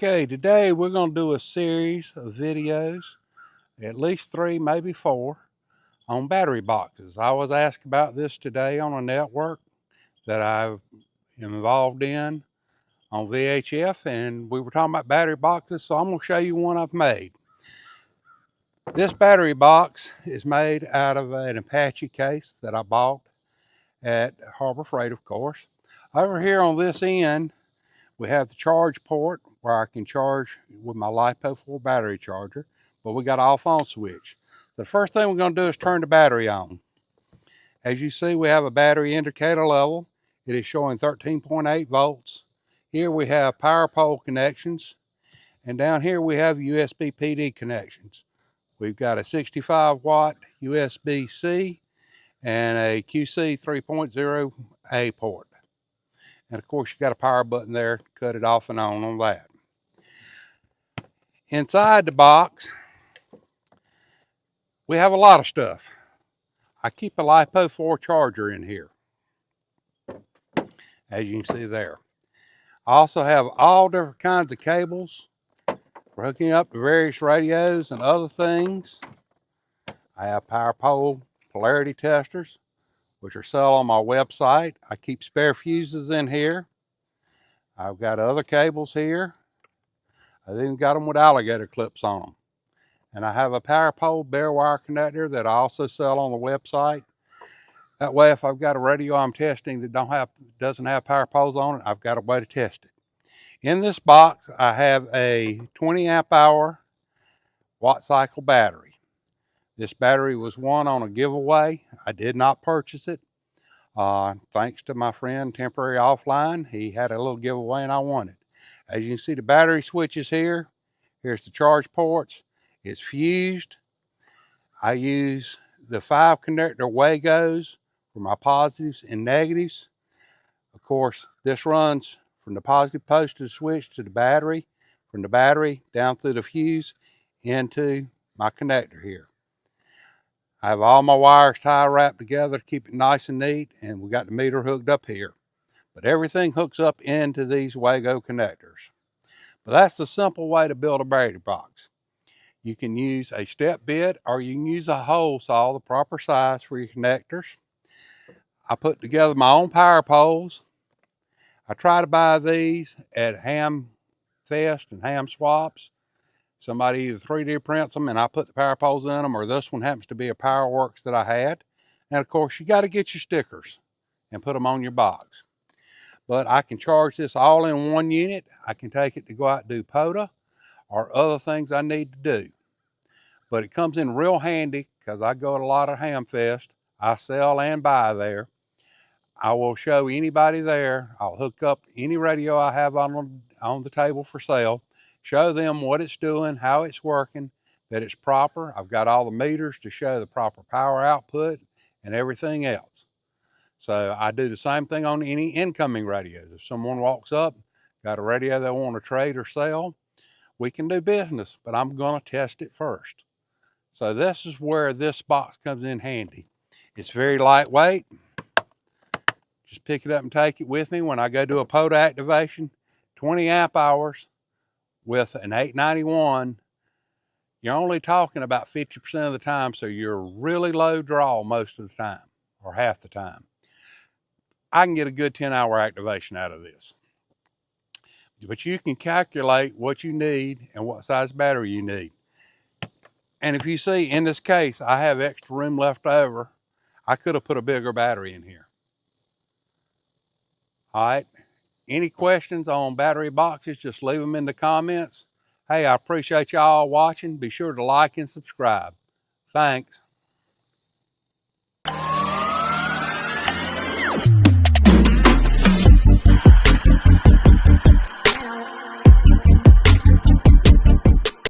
Okay, today we're going to do a series of videos, at least 3, maybe 4, on battery boxes. I was asked about this today on a network that I'm involved in on VHF, and we were talking about battery boxes, so I'm going to show you one I've made. This battery box is made out of an Apache case that I bought at Harbor Freight, of course. Over here on this end, we have the charge port where I can charge with my LiPo4 battery charger, but we got an off-on switch. The first thing we're going to do is turn the battery on. As you see, we have a battery indicator level. It is showing 13.8 volts. Here we have power pole connections, and down here we have USB PD connections. We've got a 65 watt USB-C and a QC 3.0A port. And of course, you got a power button there to cut it off and on that. Inside the box, we have a lot of stuff. I keep a LiPo4 charger in here, as you can see there. I also have all different kinds of cables for hooking up to various radios and other things. I have power pole polarity testers, which are sold on my website. I keep spare fuses in here. I've got other cables here. I've even got them with alligator clips on them. And I have a power pole bare wire connector that I also sell on the website. That way, if I've got a radio I'm testing that doesn't have power poles on it, I've got a way to test it. In this box, I have a 20 amp hour watt cycle battery. This battery was won on a giveaway. I did not purchase it. Thanks to my friend Temporary Offline, he had a little giveaway and I won it. As you can see, the battery switches here. Here's the charge ports. It's fused. I use the 5 connector Wagos for my positives and negatives. Of course, this runs from the positive positive switch to the battery, from the battery down through the fuse into my connector here. I have all my wires tie wrapped together to keep it nice and neat, and we got the meter hooked up here. But everything hooks up into these Wago connectors. But that's the simple way to build a battery box. You can use a step bit or you can use a hole saw, the proper size for your connectors. I put together my own power poles. I try to buy these at Ham Fest and Ham Swaps. Somebody either 3D prints them and I put the power poles in them, or this one happens to be a PowerWorks that I had. And of course, you got to get your stickers and put them on your box. But I can charge this all in one unit. I can take it to go out and do POTA or other things I need to do. But it comes in real handy because I go to a lot of Ham Fest. I sell and buy there. I will show anybody there. I'll hook up any radio I have on the table for sale, show them what it's doing, how it's working, that it's proper. I've got all the meters to show the proper power output and everything else. So I do the same thing on any incoming radios. If someone walks up, got a radio they want to trade or sell, we can do business, but I'm going to test it first. So this is where this box comes in handy. It's very lightweight. Just pick it up and take it with me when I go do a POTA activation. 20 amp hours with an 891. You're only talking about 50% of the time, so you're really low draw most of the time, or half the time. I can get a good 10-hour activation out of this. But you can calculate what you need and what size battery you need. And if you see, in this case, I have extra room left over. I could have put a bigger battery in here. All right. Any questions on battery boxes, just leave them in the comments. Hey, I appreciate y'all watching. Be sure to like and subscribe. Thanks.